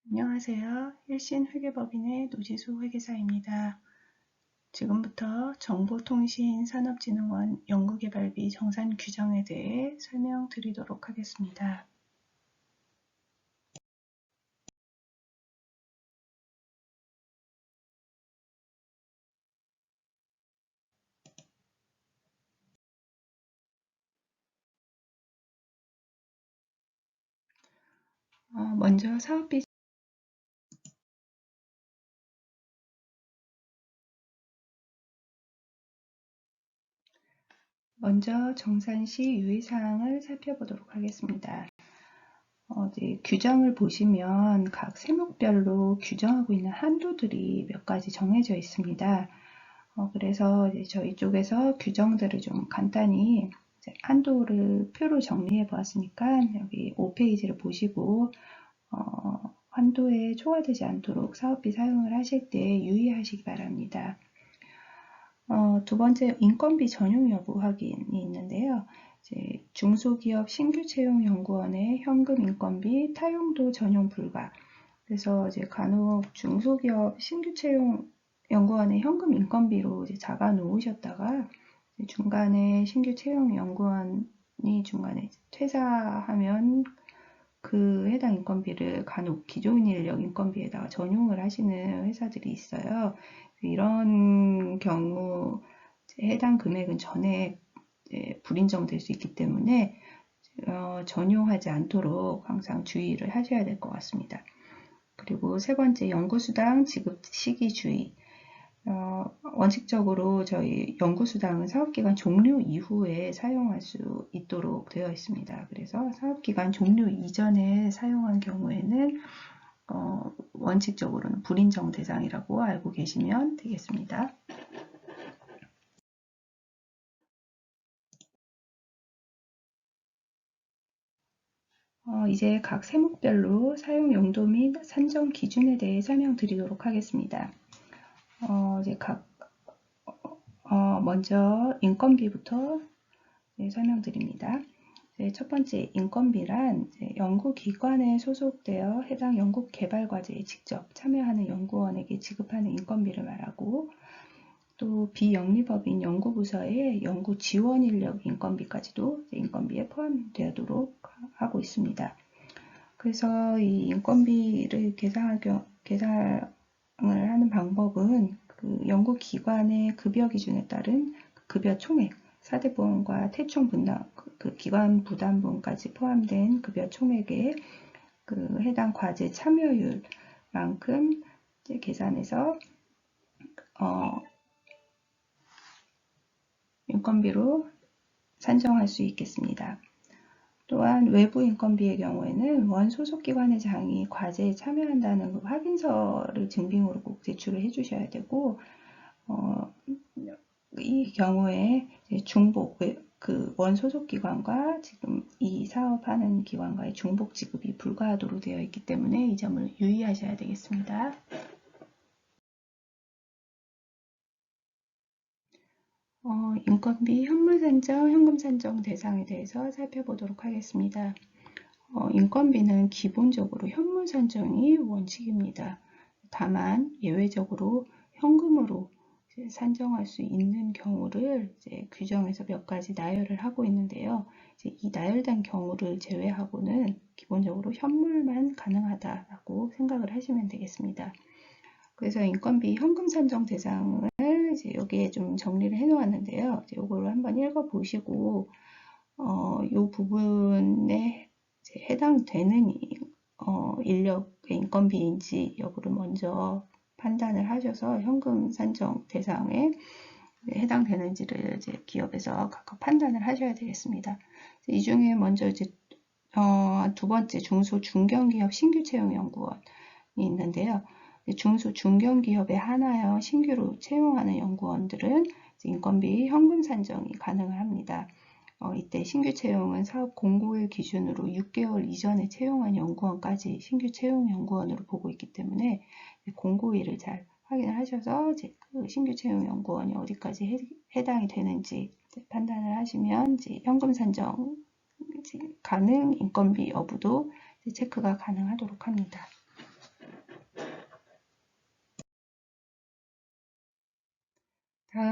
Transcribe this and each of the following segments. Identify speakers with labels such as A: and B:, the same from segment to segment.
A: 안녕하세요. 일신회계법인의 노지수 회계사입니다. 지금부터 정보통신산업진흥원 연구개발비 정산 규정에 대해 설명드리도록 하겠습니다. 먼저 사업비 먼저 정산시 유의사항을 살펴보도록 하겠습니다. 규정을 보시면 각 세목별로 규정하고 있는 한도들이 몇 가지 정해져 있습니다. 그래서 저희 쪽에서 규정들을 좀 간단히 한도를 표로 정리해 보았으니까 여기 5페이지를 보시고 한도에 초과되지 않도록 사업비 사용을 하실 때 유의하시기 바랍니다. 두 번째, 인건비 전용 여부 확인이 있는데요. 중소기업 신규채용연구원의 현금 인건비 타용도 전용 불가. 그래서 간혹 중소기업 신규채용 연구원의 현금 인건비로 잡아 놓으셨다가 중간에 신규 채용 연구원이 중간에 퇴사하면 그 해당 인건비를 간혹 기존 인력 인건비에다가 전용을 하시는 회사들이 있어요. 이런 경우 해당 금액은 전액 불인정될 수 있기 때문에 전용하지 않도록 항상 주의를 하셔야 될 것 같습니다. 그리고 세 번째, 연구수당 지급 시기 주의. 원칙적으로 저희 연구수당은 사업기간 종료 이후에 사용할 수 있도록 되어 있습니다. 그래서 사업기간 종료 이전에 사용한 경우에는 원칙적으로는 불인정 대상이라고 알고 계시면 되겠습니다. 이제 각 세목별로 사용 용도 및 산정 기준에 대해 설명드리도록 하겠습니다. 이제 먼저 인건비부터 설명드립니다. 첫 번째, 인건비란 연구기관에 소속되어 해당 연구개발과제에 직접 참여하는 연구원에게 지급하는 인건비를 말하고, 또 비영리법인 연구부서의 연구 지원 인력 인건비까지도 인건비에 포함되도록 하고 있습니다. 그래서 이 인건비를 계산을 하는 방법은 그 연구기관의 급여 기준에 따른 급여 총액, 4대 보험과 태총 분담, 그 기관 부담분까지 포함된 급여 총액에 그 해당 과제 참여율만큼 계산해서 인건비로 산정할 수 있겠습니다. 또한 외부 인건비의 경우에는 원 소속기관회장이 과제에 참여한다는 그 확인서를 증빙으로 꼭 제출을 해주셔야 되고, 이 경우에 중복, 그 원 소속기관과 지금 이 사업하는 기관과의 중복 지급이 불가하도록 되어 있기 때문에 이 점을 유의하셔야 되겠습니다. 인건비 현물 산정, 현금 산정 대상에 대해서 살펴보도록 하겠습니다. 인건비는 기본적으로 현물 산정이 원칙입니다. 다만 예외적으로 현금으로 산정할 수 있는 경우를 규정에서 몇 가지 나열을 하고 있는데요. 이 나열된 경우를 제외하고는 기본적으로 현물만 가능하다라고 생각을 하시면 되겠습니다. 그래서 인건비 현금 산정 대상을 여기에 좀 정리를 해 놓았는데요. 이거를 한번 읽어 보시고 이 부분에 해당되는 인력의 인건비인지 여부를 먼저 판단을 하셔서 현금 산정 대상에 해당되는지를 기업에서 각각 판단을 하셔야 되겠습니다. 이 중에 먼저 두 번째, 중소 중견기업 신규 채용 연구원이 있는데요. 중소 중견기업에 한하여 신규로 채용하는 연구원들은 인건비 현금 산정이 가능을 합니다. 이때 신규 채용은 사업 공고일 기준으로 6개월 이전에 채용한 연구원까지 신규 채용 연구원으로 보고 있기 때문에 공고일을 잘 확인을 하셔서 그 신규 채용 연구원이 어디까지 해당이 되는지 판단을 하시면 현금 산정 가능 인건비 여부도 체크가 가능하도록 합니다.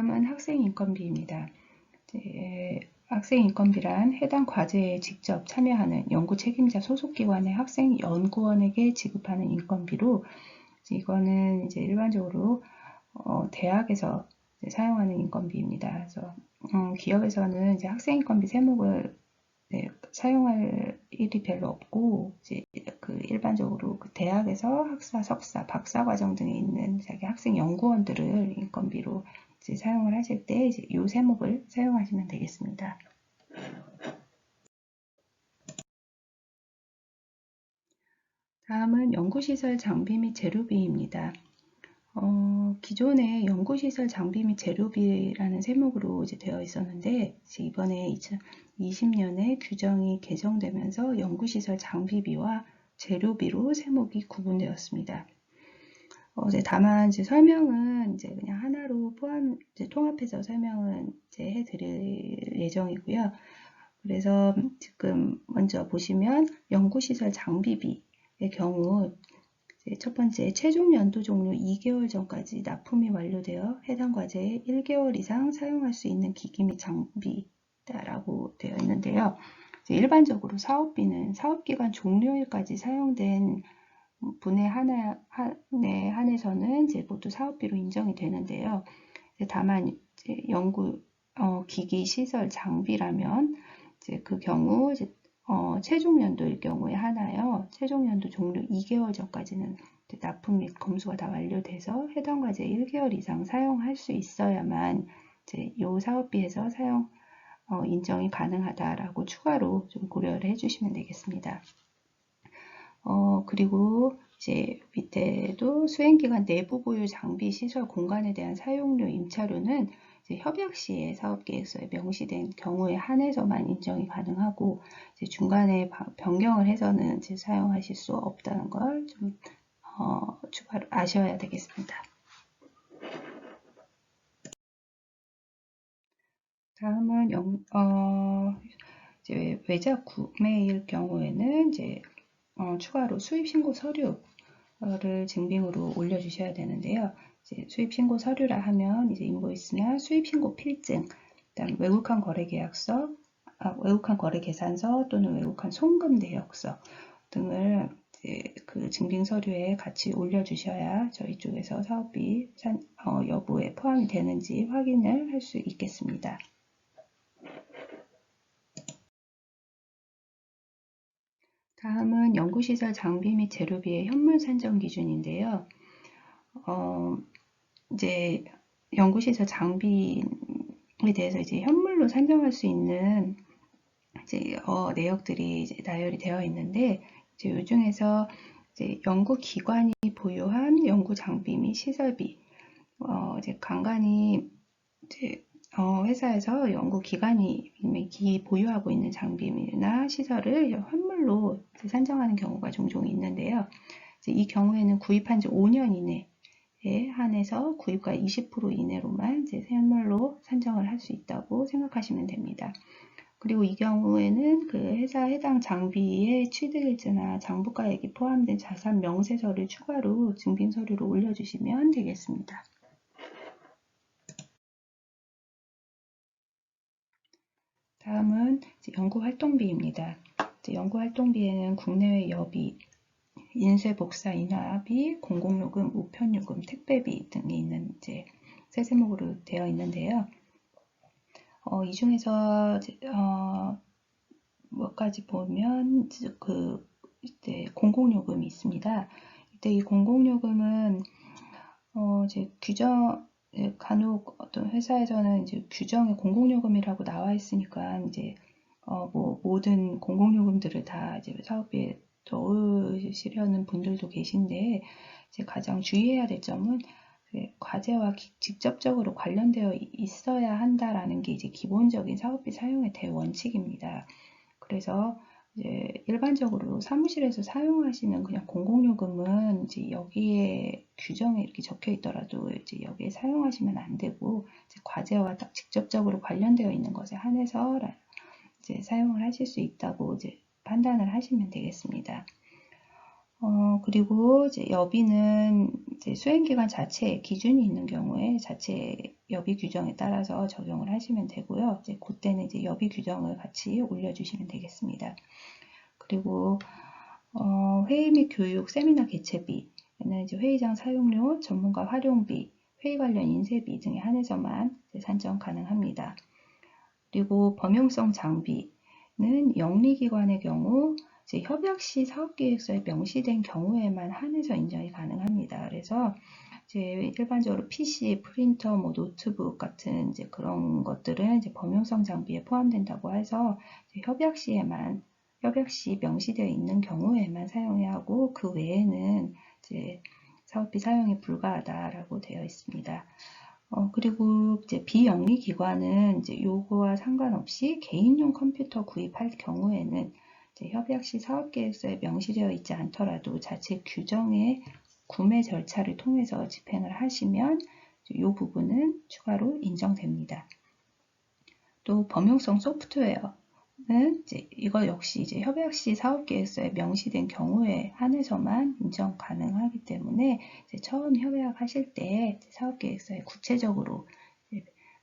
A: 다음은 학생 인건비입니다. 학생 인건비란 해당 과제에 직접 참여하는 연구 책임자 소속기관의 학생 연구원에게 지급하는 인건비로, 이거는 이제 일반적으로 대학에서 사용하는 인건비입니다. 그래서 기업에서는 이제 학생 인건비 세목을 사용할 일이 별로 없고, 이제 일반적으로 대학에서 학사, 석사, 박사 과정 등에 있는 자기 학생 연구원들을 인건비로 이제 사용을 하실 때 이제 이 세목을 사용하시면 되겠습니다. 다음은 연구시설 장비 및 재료비입니다. 기존에 연구시설 장비 및 재료비라는 세목으로 이제 되어 있었는데, 이번에 2020년에 규정이 개정되면서 연구시설 장비비와 재료비로 세목이 구분되었습니다. 다만 이제 설명은 이제 그냥 하나로 통합해서 설명은 이제 해드릴 예정이고요. 그래서 지금 먼저 보시면 연구시설 장비비의 경우, 첫 번째, 최종 연도 종료 2개월 전까지 납품이 완료되어 해당 과제에 1개월 이상 사용할 수 있는 기기 및 장비다라고 되어 있는데요. 일반적으로 사업비는 사업기간 종료일까지 사용된 분해 한에 한해서는 이제 모두 사업비로 인정이 되는데요. 다만 이제 연구 기기 시설 장비라면 이제 그 경우 이제 최종 연도일 경우에 하나요. 최종 연도 종료 2개월 전까지는 납품 및 검수가 다 완료돼서 해당 과제 1개월 이상 사용할 수 있어야만 이제 이 사업비에서 사용 인정이 가능하다라고 추가로 좀 고려를 해주시면 되겠습니다. 그리고 이제 밑에도 수행기간 내부 보유 장비 시설 공간에 대한 사용료 임차료는 이제 협약 시에 사업계획서에 명시된 경우에 한해서만 인정이 가능하고, 이제 중간에 변경을 해서는 이제 사용하실 수 없다는 걸 좀 추가로 아셔야 되겠습니다. 다음은 이제 외자 구매일 경우에는 이제 추가로 수입신고 서류를 증빙으로 올려주셔야 되는데요. 이제 수입신고 서류라 하면 이제 인보이스나 수입신고 필증, 그다음 외국한 거래계약서, 외국한 거래계산서 또는 외국한 송금 내역서 등을 이제 그 증빙 서류에 같이 올려주셔야 저희 쪽에서 사업비 여부에 포함이 되는지 확인을 할 수 있겠습니다. 다음은 연구시설 장비 및 재료비의 현물 산정 기준인데요. 이제 연구시설 장비에 대해서 이제 현물로 산정할 수 있는 이제 내역들이 이제 나열이 되어 있는데, 이제 이 중에서 이제 연구기관이 보유한 연구 장비 및 시설비, 이제 간간히 이제 회사에서 연구기관이 보유하고 있는 장비나 시설을 현물로 산정하는 경우가 종종 있는데요. 이제 이 경우에는 구입한 지 5년 이내에 한해서 구입가 20% 이내로만 이제 현물로 산정을 할 수 있다고 생각하시면 됩니다. 그리고 이 경우에는 그 회사 해당 장비의 취득일자나 장부가액이 포함된 자산 명세서를 추가로 증빙서류로 올려주시면 되겠습니다. 다음은 연구활동비입니다. 연구활동비에는 국내외 여비, 인쇄 복사 인하비, 공공요금, 우편요금, 택배비 등이 있는 이제 세 세목으로 되어 있는데요. 이 중에서 몇 가지 보면 그 이제 공공요금이 있습니다. 이때 이 공공요금은 이제 규정 간혹 어떤 회사에서는 이제 규정에 공공요금이라고 나와 있으니까 이제 뭐 모든 공공요금들을 다 이제 사업비에 넣으시려는 분들도 계신데, 이제 가장 주의해야 될 점은 과제와 직접적으로 관련되어 있어야 한다라는 게 이제 기본적인 사업비 사용의 대원칙입니다. 그래서 이제 일반적으로 사무실에서 사용하시는 그냥 공공요금은 이제 여기에 규정에 이렇게 적혀 있더라도 이제 여기에 사용하시면 안 되고, 이제 과제와 딱 직접적으로 관련되어 있는 것에 한해서 이제 사용을 하실 수 있다고 이제 판단을 하시면 되겠습니다. 그리고 이제 여비는 이제 수행기간 자체에 기준이 있는 경우에 자체 여비 규정에 따라서 적용을 하시면 되고요. 이제 그때는 이제 여비 규정을 같이 올려주시면 되겠습니다. 그리고 회의 및 교육, 세미나 개최비는 이제 회의장 사용료, 전문가 활용비, 회의 관련 인쇄비 등에 한해서만 산정 가능합니다. 그리고 범용성 장비는 영리기관의 경우 이제 협약 시 사업계획서에 명시된 경우에만 한해서 인정이 가능합니다. 그래서 이제 일반적으로 PC, 프린터, 뭐 노트북 같은 이제 그런 것들은 이제 범용성 장비에 포함된다고 해서 협약 시 명시되어 있는 경우에만 사용해야 하고 그 외에는 이제 사업비 사용이 불가하다라고 되어 있습니다. 그리고 이제 비영리 기관은 이제 요거와 상관없이 개인용 컴퓨터 구입할 경우에는 이제 협약 시 사업계획서에 명시되어 있지 않더라도 자체 규정의 구매 절차를 통해서 집행을 하시면 이 부분은 추가로 인정됩니다. 또 범용성 소프트웨어는 이거 역시 이제 협약 시 사업계획서에 명시된 경우에 한해서만 인정 가능하기 때문에 이제 처음 협약하실 때 사업계획서에 구체적으로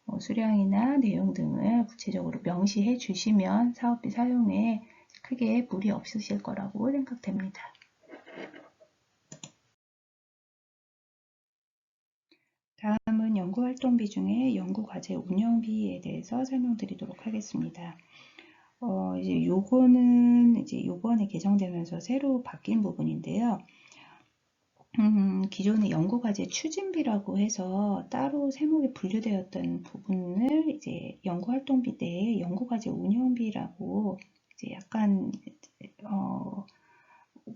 A: 뭐 수량이나 내용 등을 구체적으로 명시해 주시면 사업비 사용에 크게 무리 없으실 거라고 생각됩니다. 다음은 연구활동비 중에 연구과제 운영비에 대해서 설명드리도록 하겠습니다. 이제 요거는 이제 요번에 개정되면서 새로 바뀐 부분인데요. 기존의 연구과제 추진비라고 해서 따로 세목에 분류되었던 부분을 이제 연구활동비 때 연구과제 운영비라고 이제 약간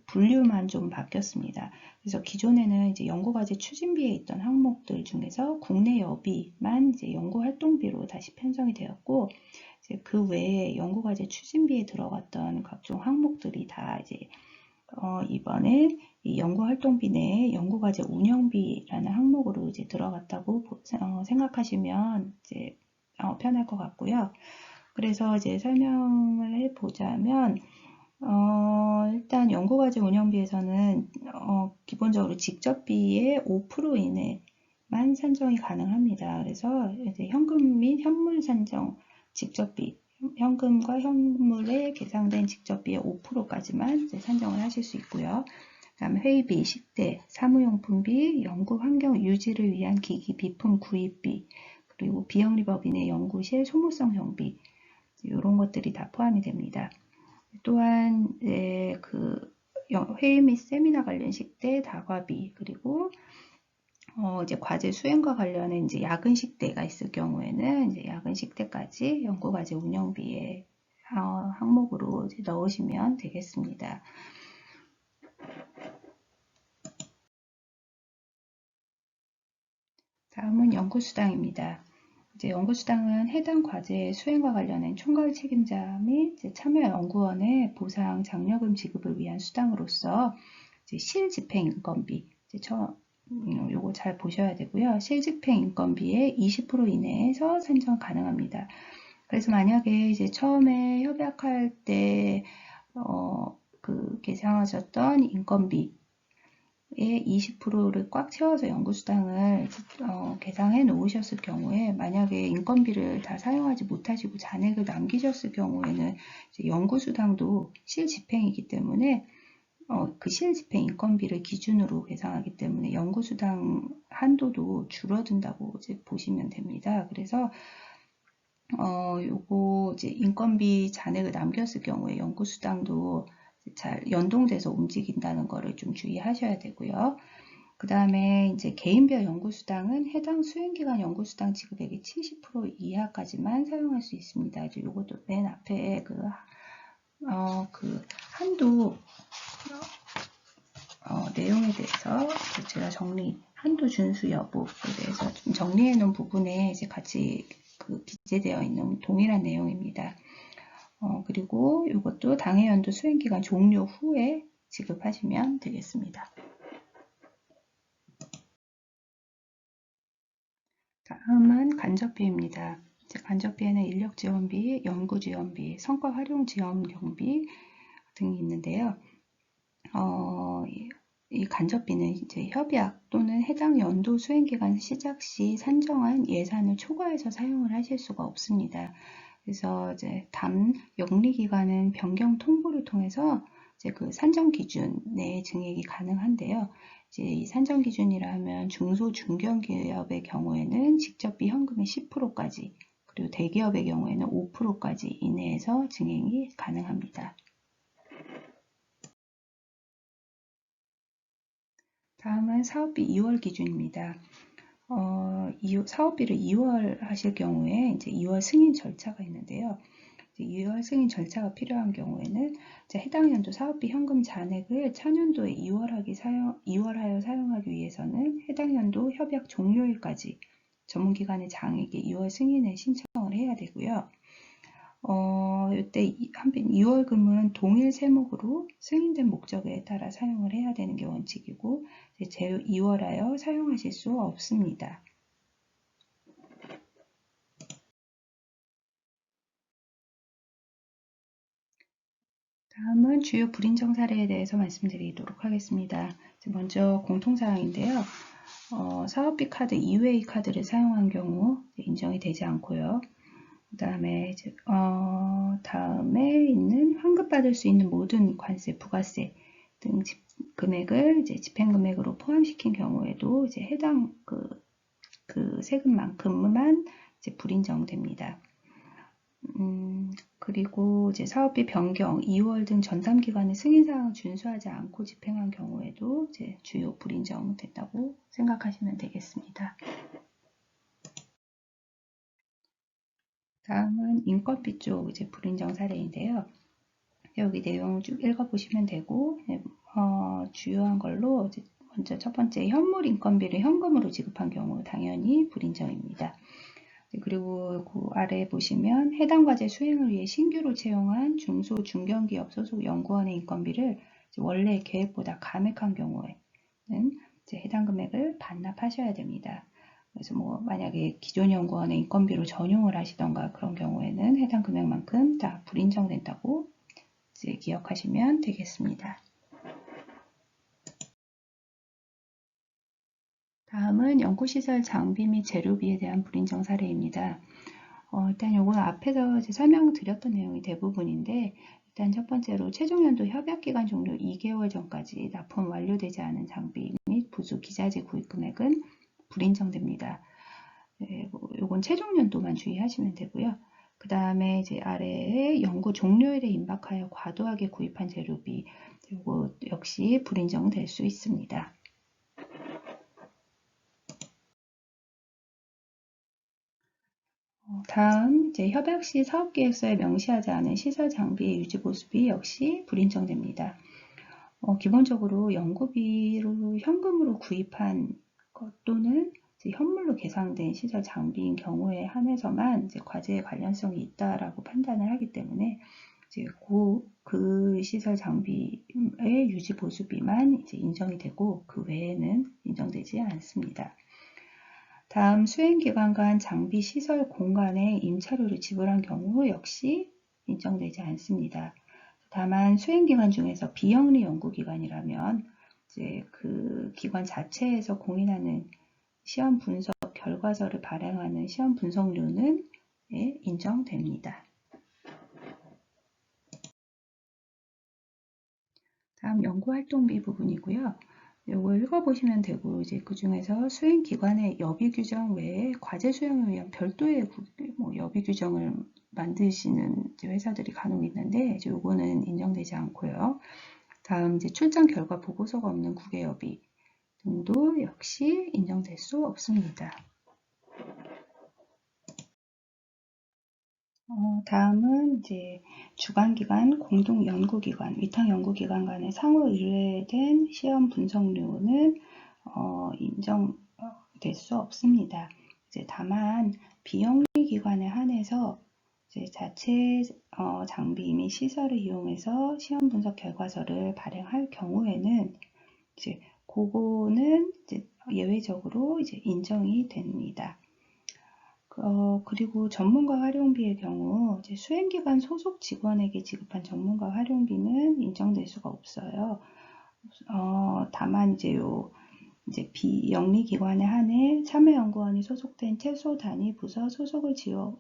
A: 분류만 좀 바뀌었습니다. 그래서 기존에는 이제 연구과제 추진비에 있던 항목들 중에서 국내 여비만 이제 연구활동비로 다시 편성이 되었고, 이제 그 외에 연구과제 추진비에 들어갔던 각종 항목들이 다 이제 이번에 이 연구활동비 내에 연구과제 운영비라는 항목으로 이제 들어갔다고 생각하시면 이제 편할 것 같고요. 그래서 이제 설명을 해보자면. 일단 연구과제 운영비에서는 기본적으로 직접비의 5% 이내만 산정이 가능합니다. 그래서 이제 현금 및 현물 산정 직접비, 현금과 현물에 계상된 직접비의 5%까지만 산정을 하실 수 있고요. 그다음에 회의비, 식대, 사무용품비, 연구 환경 유지를 위한 기기 비품 구입비, 그리고 비영리법인의 연구실 소모성 경비 이런 것들이 다 포함이 됩니다. 또한 그 회의 및 세미나 관련 식대, 다과비, 그리고 이제 과제 수행과 관련된 이제 야근 식대가 있을 경우에는 이제 야근 식대까지 연구과제 운영비에 항목으로 이제 넣으시면 되겠습니다. 다음은 연구수당입니다. 이제 연구수당은 해당 과제 수행과 관련된 총괄 책임자 및 참여 연구원의 보상 장려금 지급을 위한 수당으로서 이제 실집행 인건비, 요거 잘 보셔야 되고요. 실집행 인건비의 20% 이내에서 산정 가능합니다. 그래서 만약에 이제 처음에 협약할 때 그 계상하셨던 인건비 의 20%를 꽉 채워서 연구수당을 계상해 놓으셨을 경우에 만약에 인건비를 다 사용하지 못하시고 잔액을 남기셨을 경우에는 연구수당도 실집행이기 때문에 그 실집행 인건비를 기준으로 계상하기 때문에 연구수당 한도도 줄어든다고 이제 보시면 됩니다. 그래서 요거 이제 인건비 잔액을 남겼을 경우에 연구수당도 잘 연동돼서 움직인다는 거를 좀 주의하셔야 되고요. 그 다음에 이제 개인별 연구수당은 해당 수행기간 연구수당 지급액의 70% 이하까지만 사용할 수 있습니다. 이제 요것도 맨 앞에 그 한도 내용에 대해서 제가 한도 준수 여부에 대해서 좀 정리해 놓은 부분에 이제 같이 기재되어 있는 동일한 내용입니다. 그리고 이것도 당해연도 수행기간 종료 후에 지급하시면 되겠습니다. 다음은 간접비입니다. 간접비에는 인력지원비, 연구지원비, 성과활용지원 경비 등이 있는데요. 이 간접비는 이제 협약 또는 해당 연도 수행기간 시작 시 산정한 예산을 초과해서 사용을 하실 수가 없습니다. 그래서 이제 영리기관은 변경 통보를 통해서 이제 그 산정 기준 내 증액이 가능한데요. 이제 이 산정 기준이라 하면 중소 중견기업의 경우에는 직접비 현금의 10%까지, 그리고 대기업의 경우에는 5%까지 이내에서 증액이 가능합니다. 다음은 사업비 2월 기준입니다. 사업비를 2월 하실 경우에 이제 2월 승인 절차가 있는데요. 2월 승인 절차가 필요한 경우에는 해당 연도 사업비 현금 잔액을 차년도에 2월하여 사용하기 위해서는 해당 연도 협약 종료일까지 전문기관의 장에게 2월 승인을 신청을 해야 되고요. 이때 한편 2월금은 동일 세목으로 승인된 목적에 따라 사용을 해야 되는 게 원칙이고, 제 2월하여 사용하실 수 없습니다. 다음은 주요 불인정 사례에 대해서 말씀드리도록 하겠습니다. 먼저 공통사항인데요. 사업비 카드 이외의 카드를 사용한 경우 인정이 되지 않고요. 다음에 있는 환급받을 수 있는 모든 관세, 부가세 등 금액을 집행금액으로 포함시킨 경우에도 해당 그 세금만큼만 불인정됩니다. 그리고 사업비 변경, 2월 등 전담 기관의 승인사항을 준수하지 않고 집행한 경우에도 주요 불인정 된다고 생각하시면 되겠습니다. 다음은 인건비 쪽 불인정 사례인데요. 여기 내용 쭉 읽어보시면 되고, 주요한 걸로 먼저 첫 번째 현물 인건비를 현금으로 지급한 경우 당연히 불인정입니다. 그리고 그 아래 보시면 해당 과제 수행을 위해 신규로 채용한 중소 중견기업 소속 연구원의 인건비를 원래 계획보다 감액한 경우에는 해당 금액을 반납하셔야 됩니다. 그래서 만약에 기존 연구원의 인건비로 전용을 하시던가 그런 경우에는 해당 금액만큼 다 불인정된다고 기억하시면 되겠습니다. 다음은 연구시설 장비 및 재료비에 대한 불인정 사례입니다. 일단 이건 앞에서 설명드렸던 내용이 대부분인데, 일단 첫 번째로 최종연도 협약기간 종료 2개월 전까지 납품 완료되지 않은 장비 및 부수 기자재 구입 금액은 불인정됩니다. 이건 최종연도만 주의하시면 되고요. 그 다음에 아래에 연구 종료일에 임박하여 과도하게 구입한 재료비, 이거 역시 불인정될 수 있습니다. 다음 협약 시 사업계획서에 명시하지 않은 시설 장비의 유지 보수비 역시 불인정됩니다. 기본적으로 연구비로 현금으로 구입한 것 또는 현물로 계상된 시설 장비인 경우에 한해서만 과제의 관련성이 있다라고 판단을 하기 때문에 그 시설 장비의 유지 보수비만 인정이 되고 그 외에는 인정되지 않습니다. 다음 수행기관 간 장비 시설 공간에 임차료를 지불한 경우 역시 인정되지 않습니다. 다만 수행기관 중에서 비영리 연구기관이라면 그 기관 자체에서 공인하는 시험 분석 결과서를 발행하는 시험 분석료는 인정됩니다. 다음 연구활동비 부분이고요. 이거 읽어보시면 되고, 그 중에서 수행기관의 여비 규정 외에 과제 수행을 위한 별도의 여비 규정을 만드시는 회사들이 간혹 있는데, 이거는 인정되지 않고요. 다음 출장 결과 보고서가 없는 국외여비 등도 역시 인정될 수 없습니다. 다음은 주관기관, 공동연구기관, 위탁연구기관 간의 상호 의뢰된 시험 분석료는 인정될 수 없습니다. 다만 비영리기관에 한해서 자체 장비 및 시설을 이용해서 시험 분석 결과서를 발행할 경우에는 그거는 예외적으로 인정이 됩니다. 그리고 전문가 활용비의 경우 수행기관 소속 직원에게 지급한 전문가 활용비는 인정될 수가 없어요. 다만 이제 비영리기관에 한해 참여연구원이 소속된 최소 단위 부서 소속의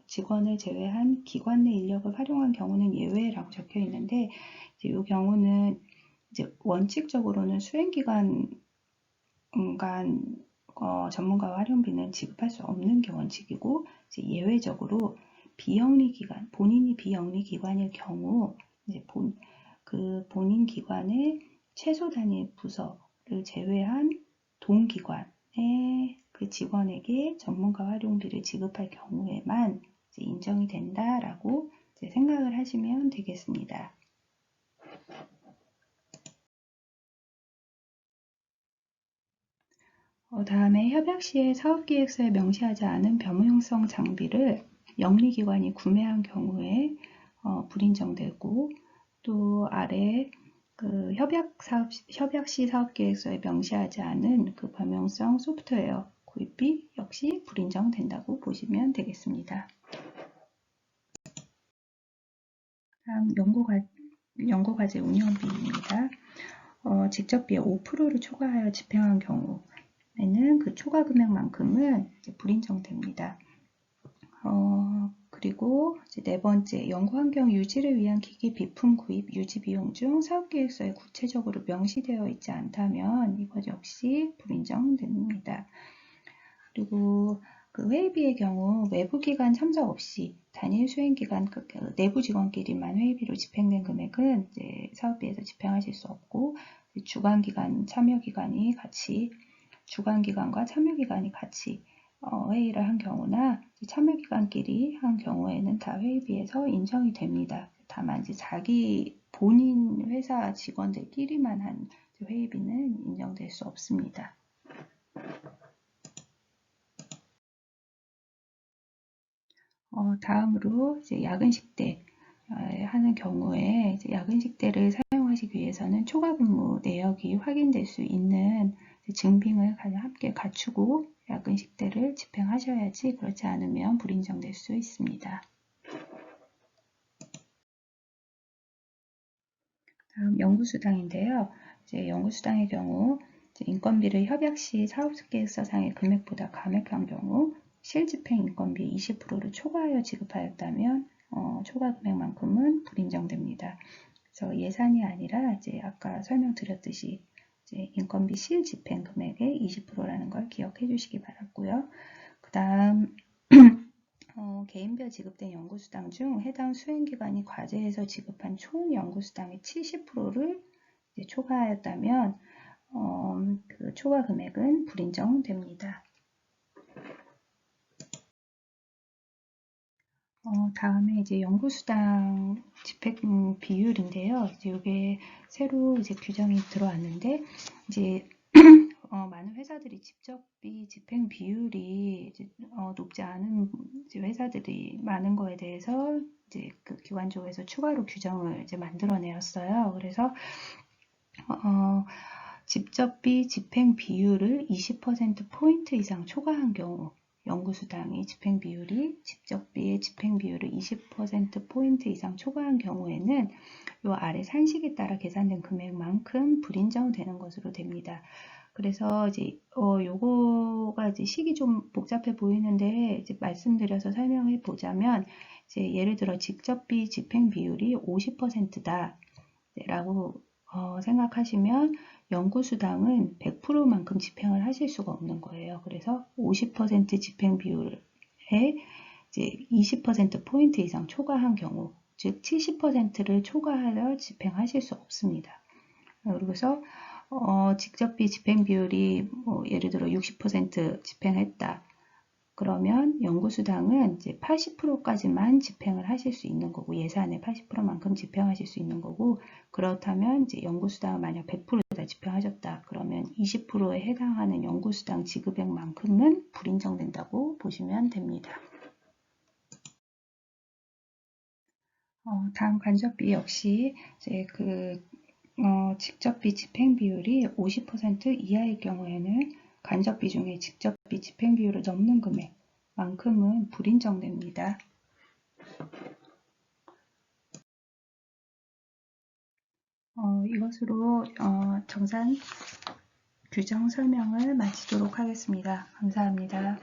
A: 직원을 제외한 기관 내 인력을 활용한 경우는 예외라고 적혀 있는데, 이제 이 경우는 이제 원칙적으로는 수행기관 전문가 활용비는 지급할 수 없는 게 원칙이고, 이제 예외적으로 비영리기관, 본인이 비영리기관일 경우 이제 본인 기관의 최소 단위 부서를 제외한 동기관의 그 직원에게 전문가 활용비를 지급할 경우에만 이제 인정이 된다라고 이제 생각을 하시면 되겠습니다. 다음에 협약 시에 사업계획서에 명시하지 않은 범용성 장비를 영리기관이 구매한 경우에 불인정되고, 또 아래 그 협약 시 사업계획서에 명시하지 않은 그 범용성 소프트웨어 구입비 역시 불인정된다고 보시면 되겠습니다. 다음 연구과제 운영비입니다. 직접비의 5%를 초과하여 집행한 경우에는 그 초과 금액만큼은 불인정됩니다. 그리고 이제 네 번째, 연구환경 유지를 위한 기기 비품 구입 유지 비용 중 사업계획서에 구체적으로 명시되어 있지 않다면 이것 역시 불인정됩니다. 그리고 그 회의비의 경우 외부기관 참석 없이 단일 수행기관 내부 직원끼리만 회의비로 집행된 금액은 이제 사업비에서 집행하실 수 없고, 주관기관과 참여기관이 같이 회의를 한 경우나 참여기관끼리 한 경우에는 다 회의비에서 인정이 됩니다. 다만 이제 본인 회사 직원들끼리만 한 회의비는 인정될 수 없습니다. 다음으로 이제 야근식 때 하는 경우에 이제 야근식 때를 사용하시기 위해서는 초과근무 내역이 확인될 수 있는 증빙을 함께 갖추고 야근식 때를 집행하셔야지, 그렇지 않으면 불인정될 수 있습니다. 다음 연구수당인데요. 이제 연구수당의 경우 인건비를 협약 시 사업계획서상의 금액보다 감액한 경우 실집행 인건비 20%를 초과하여 지급하였다면 초과 금액만큼은 불인정됩니다. 그래서 예산이 아니라 이제 아까 설명드렸듯이 이제 인건비 실집행 금액의 20%라는 걸 기억해 주시기 바랐고요. 그 다음 개인별 지급된 연구수당 중 해당 수행기관이 과제에서 지급한 총 연구수당의 70%를 초과하였다면 그 초과 금액은 불인정됩니다. 다음에 이제 연구수당 집행 비율인데요. 이제 이게 새로 이제 규정이 들어왔는데, 이제 많은 회사들이 직접비 집행 비율이 이제 높지 않은 이제 회사들이 많은 거에 대해서 이제 그 기관 쪽에서 추가로 규정을 이제 만들어내었어요. 그래서 직접비 집행 비율을 20%포인트 이상 초과한 경우, 연구수당의 집행 비율이 직접비의 집행 비율을 20%포인트 이상 초과한 경우에는 이 아래 산식에 따라 계산된 금액만큼 불인정되는 것으로 됩니다. 그래서 이제 요거가 이제 식이 좀 복잡해 보이는데 이제 말씀드려서 설명해 보자면, 이제 예를 들어 직접비 집행 비율이 50%다 라고 생각하시면 연구수당은 100%만큼 집행을 하실 수가 없는 거예요. 그래서 50% 집행 비율에 이제 20%포인트 이상 초과한 경우, 즉 70%를 초과하여 집행하실 수 없습니다. 그래서 직접비 집행 비율이 예를 들어 60% 집행했다. 그러면 연구수당은 이제 80%까지만 집행을 하실 수 있는 거고, 예산의 80%만큼 집행하실 수 있는 거고, 그렇다면 이제 연구수당을 만약 100%다 집행하셨다. 그러면 20%에 해당하는 연구수당 지급액만큼은 불인정된다고 보시면 됩니다. 다음 간접비 역시 이제 직접비 집행 비율이 50% 이하일 경우에는 간접비 중에 직접비 집행 비율을 넘는 금액만큼은 불인정됩니다. 이것으로 정산 규정 설명을 마치도록 하겠습니다. 감사합니다.